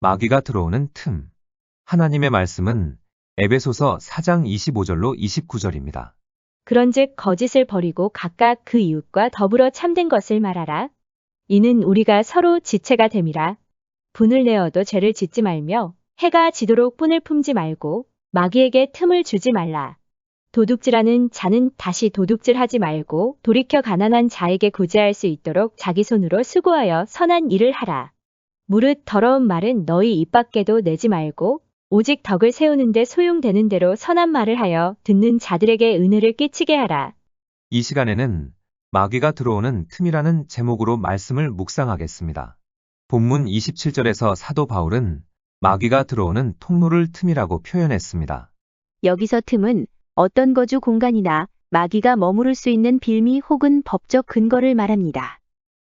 마귀가 들어오는 틈. 하나님의 말씀은 에베소서 4장 25절로 29절입니다. 그런즉 거짓을 버리고 각각 그 이웃과 더불어 참된 것을 말하라. 이는 우리가 서로 지체가 됨이라. 분을 내어도 죄를 짓지 말며 해가 지도록 꾼을 품지 말고 마귀에게 틈을 주지 말라. 도둑질하는 자는 다시 도둑질하지 말고 돌이켜 가난한 자에게 구제할 수 있도록 자기 손으로 수고하여 선한 일을 하라. 무릇 더러운 말은 너희 입 밖에도 내지 말고 오직 덕을 세우는데 소용되는 대로 선한 말을 하여 듣는 자들에게 은혜를 끼치게 하라. 이 시간에는 마귀가 들어오는 틈이라는 제목으로 말씀을 묵상하겠습니다. 본문 27절에서 사도 바울은 마귀가 들어오는 통로를 틈이라고 표현했습니다. 여기서 틈은 어떤 거주 공간이나 마귀가 머무를 수 있는 빌미 혹은 법적 근거를 말합니다.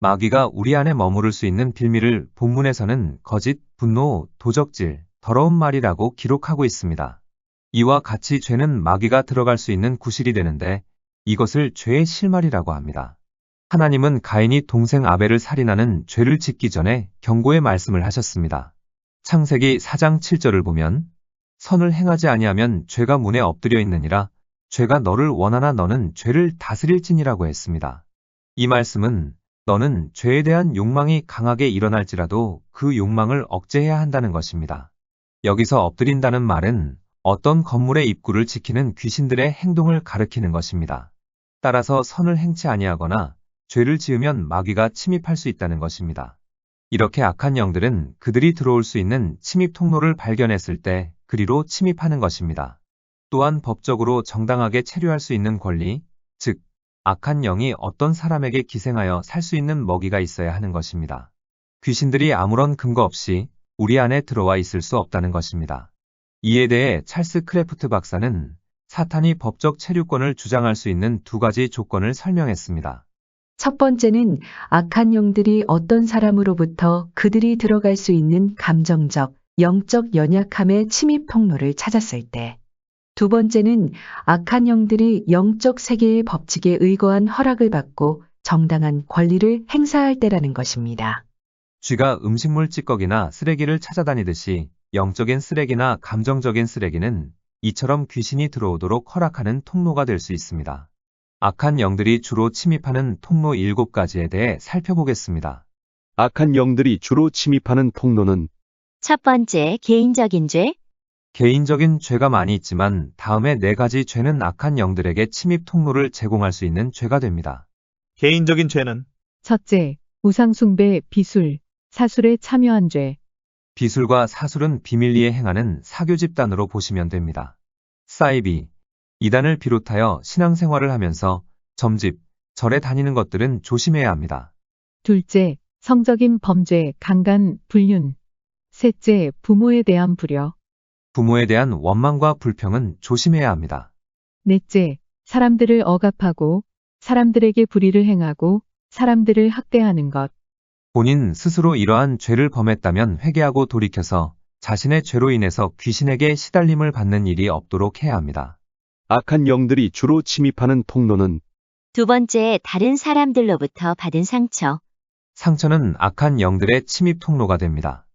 마귀가 우리 안에 머무를 수 있는 빌미를 본문에서는 거짓, 분노, 도적질, 더러운 말이라고 기록하고 있습니다. 이와 같이 죄는 마귀가 들어갈 수 있는 구실이 되는데 이것을 죄의 실말이라고 합니다. 하나님은 가인이 동생 아벨을 살인하는 죄를 짓기 전에 경고의 말씀을 하셨습니다. 창세기 4장 7절을 보면 선을 행하지 아니하면 죄가 문에 엎드려 있느니라. 죄가 너를 원하나 너는 죄를 다스릴지니라고 했습니다. 이 말씀은 너는 죄에 대한 욕망이 강하게 일어날지라도 그 욕망을 억제해야 한다는 것입니다. 여기서 엎드린다는 말은 어떤 건물의 입구를 지키는 귀신들의 행동을 가리키는 것입니다. 따라서 선을 행치 아니하거나 죄를 지으면 마귀가 침입할 수 있다는 것입니다. 이렇게 악한 영들은 그들이 들어올 수 있는 침입 통로를 발견했을 때 그리로 침입하는 것입니다. 또한 법적으로 정당하게 체류할 수 있는 권리, 즉 악한 영이 어떤 사람에게 기생하여 살 수 있는 먹이가 있어야 하는 것입니다. 귀신들이 아무런 근거 없이 우리 안에 들어와 있을 수 없다는 것입니다. 이에 대해 찰스 크래프트 박사는 사탄이 법적 체류권을 주장할 수 있는 두 가지 조건을 설명했습니다. 첫 번째는 악한 영들이 어떤 사람으로부터 그들이 들어갈 수 있는 감정적, 영적 연약함의 침입 통로를 찾았을 때. 두 번째는 악한 영들이 영적 세계의 법칙에 의거한 허락을 받고 정당한 권리를 행사할 때라는 것입니다. 쥐가 음식물 찌꺼기나 쓰레기를 찾아다니듯이 영적인 쓰레기나 감정적인 쓰레기는 이처럼 귀신이 들어오도록 허락하는 통로가 될 수 있습니다. 악한 영들이 주로 침입하는 통로 7가지에 대해 살펴보겠습니다. 악한 영들이 주로 침입하는 통로는 첫 번째, 개인적인 죄. 개인적인 죄가 많이 있지만 다음에 4가지 죄는 악한 영들에게 침입 통로를 제공할 수 있는 죄가 됩니다. 개인적인 죄는 첫째, 우상숭배, 비술, 사술에 참여한 죄. 비술과 사술은 비밀리에 행하는 사교 집단으로 보시면 됩니다. 사이비, 이단을 비롯하여 신앙생활을 하면서 점집, 절에 다니는 것들은 조심해야 합니다. 둘째, 성적인 범죄, 강간, 불륜. 셋째, 부모에 대한 불효. 부모에 대한 원망과 불평은 조심해야 합니다. 넷째, 사람들을 억압하고 사람들에게 불의를 행하고 사람들을 학대하는 것. 본인 스스로 이러한 죄를 범했다면 회개하고 돌이켜서 자신의 죄로 인해서 귀신에게 시달림을 받는 일이 없도록 해야 합니다. 악한 영들이 주로 침입하는 통로는 두 번째, 다른 사람들로부터 받은 상처. 상처는 악한 영들의 침입 통로가 됩니다.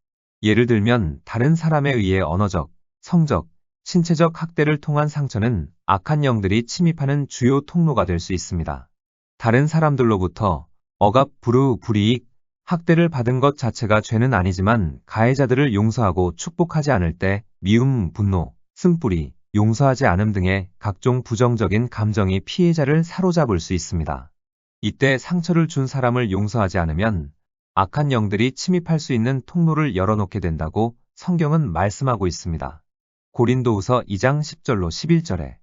예를 들면 다른 사람에 의해 언어적, 성적, 신체적 학대를 통한 상처는 악한 영들이 침입하는 주요 통로가 될 수 있습니다. 다른 사람들로부터 억압, 불우, 불이익, 학대를 받은 것 자체가 죄는 아니지만 가해자들을 용서하고 축복하지 않을 때 미움, 분노, 승뿌리, 용서하지 않음 등의 각종 부정적인 감정이 피해자를 사로잡을 수 있습니다. 이때 상처를 준 사람을 용서하지 않으면 악한 영들이 침입할 수 있는 통로를 열어놓게 된다고 성경은 말씀하고 있습니다. 고린도후서 2장 10절로 11절에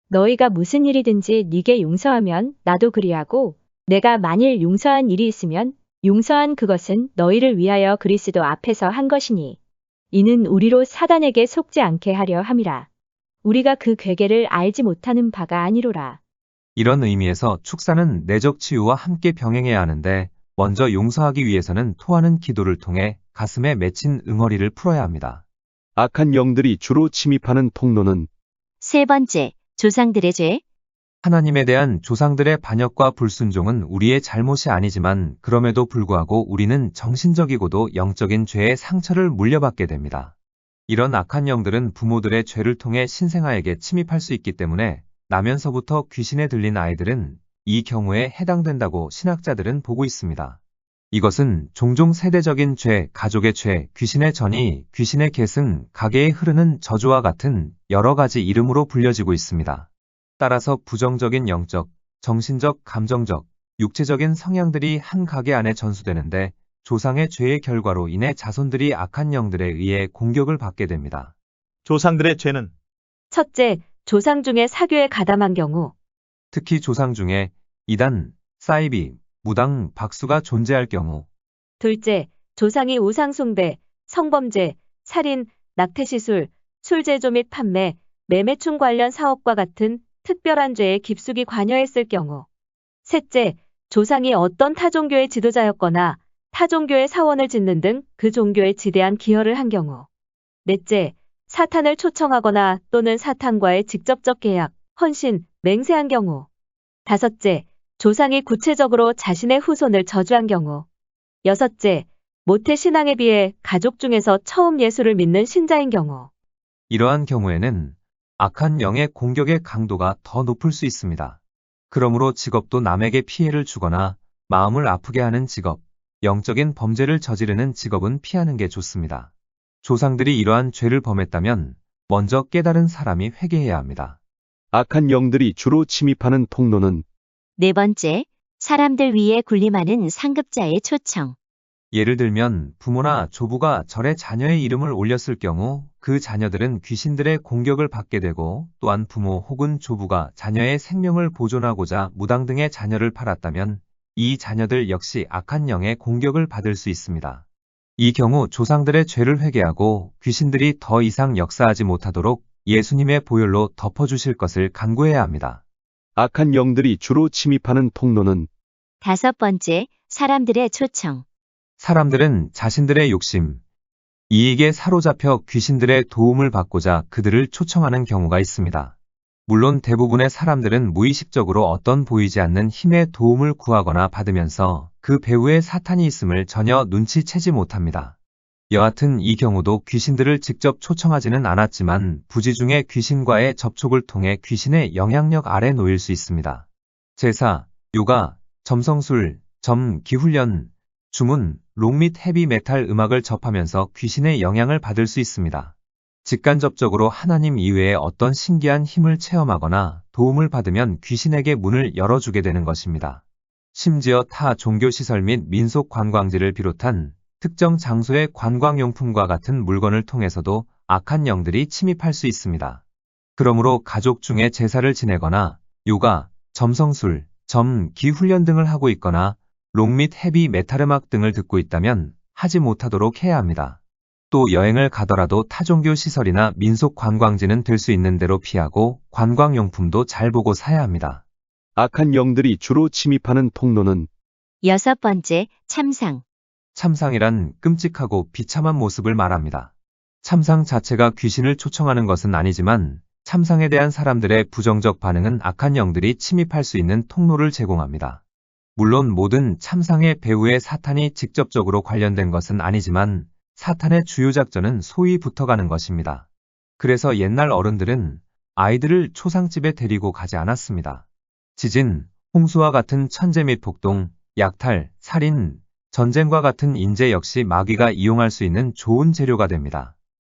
너희가 무슨 일이든지 네게 용서하면 나도 그리하고 내가 만일 용서한 일이 있으면 용서한 그것은 너희를 위하여 그리스도 앞에서 한 것이니 이는 우리로 사단에게 속지 않게 하려 함이라. 우리가 그 괴계를 알지 못하는 바가 아니로라. 이런 의미에서 축사는 내적 치유와 함께 병행해야 하는데 먼저 용서하기 위해서는 토하는 기도를 통해 가슴에 맺힌 응어리를 풀어야 합니다. 악한 영들이 주로 침입하는 통로는 세 번째, 조상들의 죄. 하나님에 대한 조상들의 반역과 불순종은 우리의 잘못이 아니지만 그럼에도 불구하고 우리는 정신적이고도 영적인 죄의 상처를 물려받게 됩니다. 이런 악한 영들은 부모들의 죄를 통해 신생아에게 침입할 수 있기 때문에 나면서부터 귀신에 들린 아이들은 이 경우에 해당된다고 신학자들은 보고 있습니다. 이것은 종종 세대적인 죄, 가족의 죄, 귀신의 전이, 귀신의 계승, 가게에 흐르는 저주와 같은 여러 가지 이름으로 불려지고 있습니다. 따라서 부정적인 영적, 정신적, 감정적, 육체적인 성향들이 한 가게 안에 전수되는데 조상의 죄의 결과로 인해 자손들이 악한 영들에 의해 공격을 받게 됩니다. 조상들의 죄는 첫째, 조상 중에 사교에 가담한 경우. 특히 조상 중에 이단, 사이비, 무당, 박수가 존재할 경우. 둘째, 조상이 우상숭배, 성범죄, 살인, 낙태시술, 술제조 및 판매, 매매충 관련 사업과 같은 특별한 죄에 깊숙이 관여했을 경우. 셋째, 조상이 어떤 타종교의 지도자였거나 타종교의 사원을 짓는 등 그 종교에 지대한 기여를 한 경우. 넷째, 사탄을 초청하거나 또는 사탄과의 직접적 계약, 헌신, 맹세한 경우. 다섯째, 조상이 구체적으로 자신의 후손을 저주한 경우. 여섯째, 모태 신앙에 비해 가족 중에서 처음 예수를 믿는 신자인 경우. 이러한 경우에는 악한 영의 공격의 강도가 더 높을 수 있습니다. 그러므로 직업도 남에게 피해를 주거나 마음을 아프게 하는 직업, 영적인 범죄를 저지르는 직업은 피하는 게 좋습니다. 조상들이 이러한 죄를 범했다면 먼저 깨달은 사람이 회개해야 합니다. 악한 영들이 주로 침입하는 통로는 네 번째, 사람들 위에 군림하는 상급자의 초청. 예를 들면 부모나 조부가 절에 자녀의 이름을 올렸을 경우 그 자녀들은 귀신들의 공격을 받게 되고 또한 부모 혹은 조부가 자녀의 생명을 보존하고자 무당 등의 자녀를 팔았다면 이 자녀들 역시 악한 영의 공격을 받을 수 있습니다. 이 경우 조상들의 죄를 회개하고 귀신들이 더 이상 역사하지 못하도록 예수님의 보혈로 덮어주실 것을 간구해야 합니다. 악한 영들이 주로 침입하는 통로는 다섯 번째, 사람들의 초청. 사람들은 자신들의 욕심, 이익에 사로잡혀 귀신들의 도움을 받고자 그들을 초청하는 경우가 있습니다. 물론 대부분의 사람들은 무의식적으로 어떤 보이지 않는 힘의 도움을 구하거나 받으면서 그 배후에 사탄이 있음을 전혀 눈치채지 못합니다. 여하튼 이 경우도 귀신들을 직접 초청하지는 않았지만 부지중에 귀신과의 접촉을 통해 귀신의 영향력 아래 놓일 수 있습니다. 제사, 요가, 점성술, 기훈련, 주문, 록 및 헤비 메탈 음악을 접하면서 귀신의 영향을 받을 수 있습니다. 직간접적으로 하나님 이외의 어떤 신기한 힘을 체험하거나 도움을 받으면 귀신에게 문을 열어주게 되는 것입니다. 심지어 타 종교시설 및 민속 관광지를 비롯한 특정 장소의 관광용품과 같은 물건을 통해서도 악한 영들이 침입할 수 있습니다. 그러므로 가족 중에 제사를 지내거나 요가, 점성술, 기훈련 등을 하고 있거나 록 및 헤비 메탈 음악 등을 듣고 있다면 하지 못하도록 해야 합니다. 또 여행을 가더라도 타종교 시설이나 민속 관광지는 될 수 있는 대로 피하고 관광용품도 잘 보고 사야 합니다. 악한 영들이 주로 침입하는 통로는 여섯 번째, 참상. 참상이란 끔찍하고 비참한 모습을 말합니다. 참상 자체가 귀신을 초청하는 것은 아니지만 참상에 대한 사람들의 부정적 반응은 악한 영들이 침입할 수 있는 통로를 제공합니다. 물론 모든 참상의 배후에 사탄이 직접적으로 관련된 것은 아니지만 사탄의 주요 작전은 소위 붙어가는 것입니다. 그래서 옛날 어른들은 아이들을 초상집에 데리고 가지 않았습니다. 지진, 홍수와 같은 천재 및 폭동, 약탈, 살인, 전쟁과 같은 인재 역시 마귀가 이용할 수 있는 좋은 재료가 됩니다.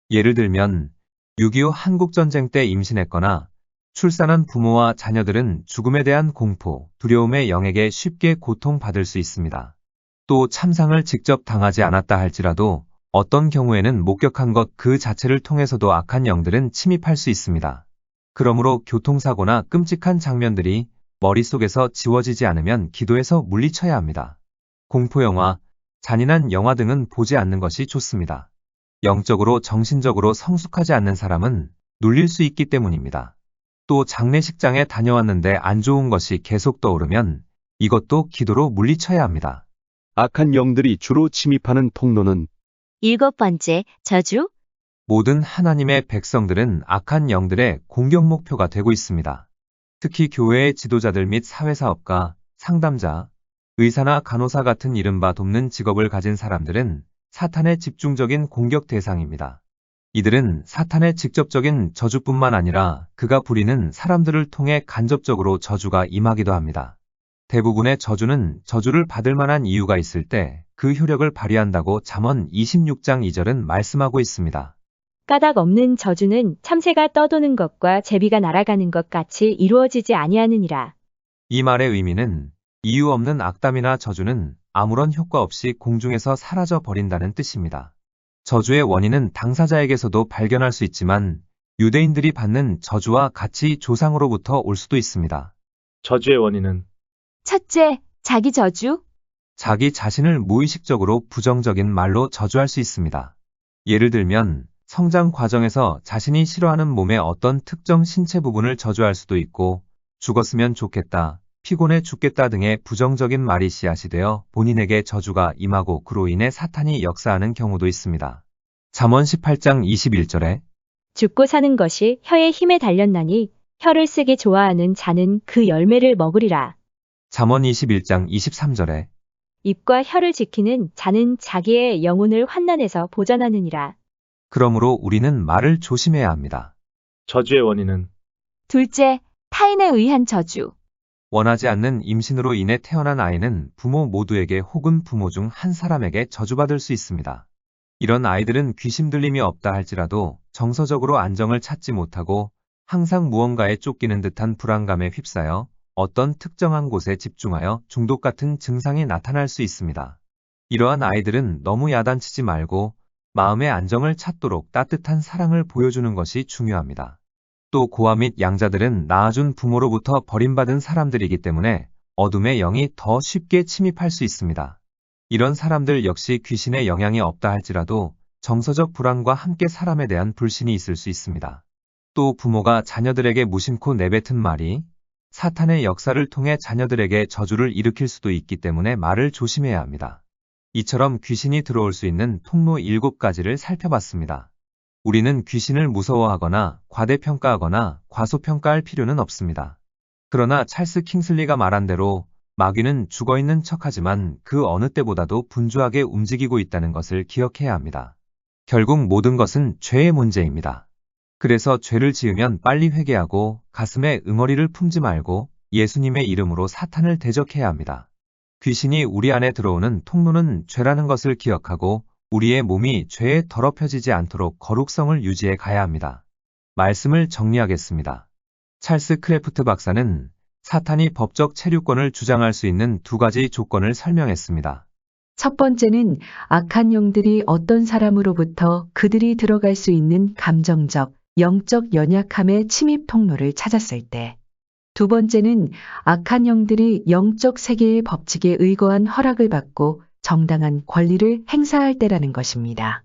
예를 들면 6.25 한국전쟁 때 임신했거나 출산한 부모와 자녀들은 죽음에 대한 공포, 두려움의 영에게 쉽게 고통받을 수 있습니다. 또 참상을 직접 당하지 않았다 할지라도 어떤 경우에는 목격한 것 그 자체를 통해서도 악한 영들은 침입할 수 있습니다. 그러므로 교통사고나 끔찍한 장면들이 머릿속에서 지워지지 않으면 기도해서 물리쳐야 합니다. 공포영화, 잔인한 영화 등은 보지 않는 것이 좋습니다. 영적으로 정신적으로 성숙하지 않는 사람은 눌릴 수 있기 때문입니다. 또 장례식장에 다녀왔는데 안 좋은 것이 계속 떠오르면 이것도 기도로 물리쳐야 합니다. 악한 영들이 주로 침입하는 통로는 일곱 번째, 저주. 모든 하나님의 백성들은 악한 영들의 공격 목표가 되고 있습니다. 특히 교회의 지도자들 및 사회사업가, 상담자, 의사나 간호사 같은 이른바 돕는 직업을 가진 사람들은 사탄의 집중적인 공격 대상입니다. 이들은 사탄의 직접적인 저주뿐만 아니라 그가 부리는 사람들을 통해 간접적으로 저주가 임하기도 합니다. 대부분의 저주는 저주를 받을 만한 이유가 있을 때 그 효력을 발휘한다고 잠언 26장 2절은 말씀하고 있습니다. 까닭 없는 저주는 참새가 떠도는 것과 제비가 날아가는 것 같이 이루어지지 아니하느니라. 이 말의 의미는 이유 없는 악담이나 저주는 아무런 효과 없이 공중에서 사라져 버린다는 뜻입니다. 저주의 원인은 당사자에게서도 발견할 수 있지만 유대인들이 받는 저주와 같이 조상으로부터 올 수도 있습니다. 저주의 원인은 첫째, 자기 저주. 자기 자신을 무의식적으로 부정적인 말로 저주할 수 있습니다. 예를 들면 성장 과정에서 자신이 싫어하는 몸의 어떤 특정 신체 부분을 저주할 수도 있고 죽었으면 좋겠다, 피곤해 죽겠다 등의 부정적인 말이 씨앗이 되어 본인에게 저주가 임하고 그로 인해 사탄이 역사하는 경우도 있습니다. 잠언 18장 21절에 죽고 사는 것이 혀의 힘에 달렸나니 혀를 쓰기 좋아하는 자는 그 열매를 먹으리라. 잠언 21장 23절에 입과 혀를 지키는 자는 자기의 영혼을 환난에서 보전하느니라. 그러므로 우리는 말을 조심해야 합니다. 저주의 원인은 둘째, 타인에 의한 저주. 원하지 않는 임신으로 인해 태어난 아이는 부모 모두에게 혹은 부모 중 한 사람에게 저주받을 수 있습니다. 이런 아이들은 귀신 들림이 없다 할지라도 정서적으로 안정을 찾지 못하고 항상 무언가에 쫓기는 듯한 불안감에 휩싸여 어떤 특정한 곳에 집중하여 중독 같은 증상이 나타날 수 있습니다. 이러한 아이들은 너무 야단치지 말고 마음의 안정을 찾도록 따뜻한 사랑을 보여주는 것이 중요합니다. 또 고아 및 양자들은 낳아준 부모로부터 버림받은 사람들이기 때문에 어둠의 영이 더 쉽게 침입할 수 있습니다. 이런 사람들 역시 귀신의 영향이 없다 할지라도 정서적 불안과 함께 사람에 대한 불신이 있을 수 있습니다. 또 부모가 자녀들에게 무심코 내뱉은 말이 사탄의 역사를 통해 자녀들에게 저주를 일으킬 수도 있기 때문에 말을 조심해야 합니다. 이처럼 귀신이 들어올 수 있는 통로 7가지를 살펴봤습니다. 우리는 귀신을 무서워하거나 과대평가하거나 과소평가할 필요는 없습니다. 그러나 찰스 킹슬리가 말한 대로 마귀는 죽어있는 척하지만 그 어느 때보다도 분주하게 움직이고 있다는 것을 기억해야 합니다. 결국 모든 것은 죄의 문제입니다. 그래서 죄를 지으면 빨리 회개하고 가슴에 응어리를 품지 말고 예수님의 이름으로 사탄을 대적해야 합니다. 귀신이 우리 안에 들어오는 통로는 죄라는 것을 기억하고 우리의 몸이 죄에 더럽혀지지 않도록 거룩성을 유지해 가야 합니다. 말씀을 정리하겠습니다. 찰스 크래프트 박사는 사탄이 법적 체류권을 주장할 수 있는 2가지 조건을 설명했습니다. 첫 번째는 악한 영들이 어떤 사람으로부터 그들이 들어갈 수 있는 감정적, 영적 연약함의 침입 통로를 찾았을 때. 두 번째는 악한 영들이 영적 세계의 법칙에 의거한 허락을 받고 정당한 권리를 행사할 때라는 것입니다.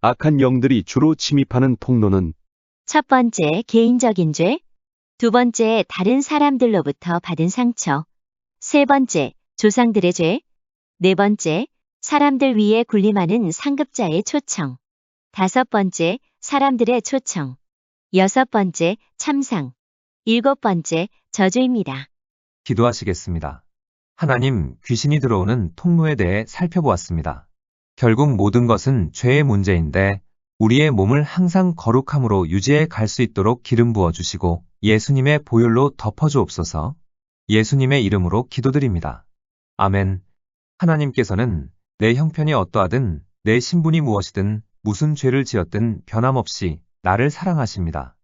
악한 영들이 주로 침입하는 통로는 첫 번째, 개인적인 죄. 두 번째, 다른 사람들로부터 받은 상처. 세 번째, 조상들의 죄. 네 번째, 사람들 위에 군림하는 상급자의 초청. 다섯 번째, 사람들의 초청. 여섯 번째, 참상. 일곱 번째, 저주입니다. 기도하시겠습니다. 하나님, 귀신이 들어오는 통로에 대해 살펴보았습니다. 결국 모든 것은 죄의 문제인데 우리의 몸을 항상 거룩함으로 유지해 갈 수 있도록 기름 부어주시고 예수님의 보혈로 덮어주옵소서. 예수님의 이름으로 기도드립니다. 아멘. 하나님께서는 내 형편이 어떠하든 내 신분이 무엇이든 무슨 죄를 지었든 변함없이 나를 사랑하십니다.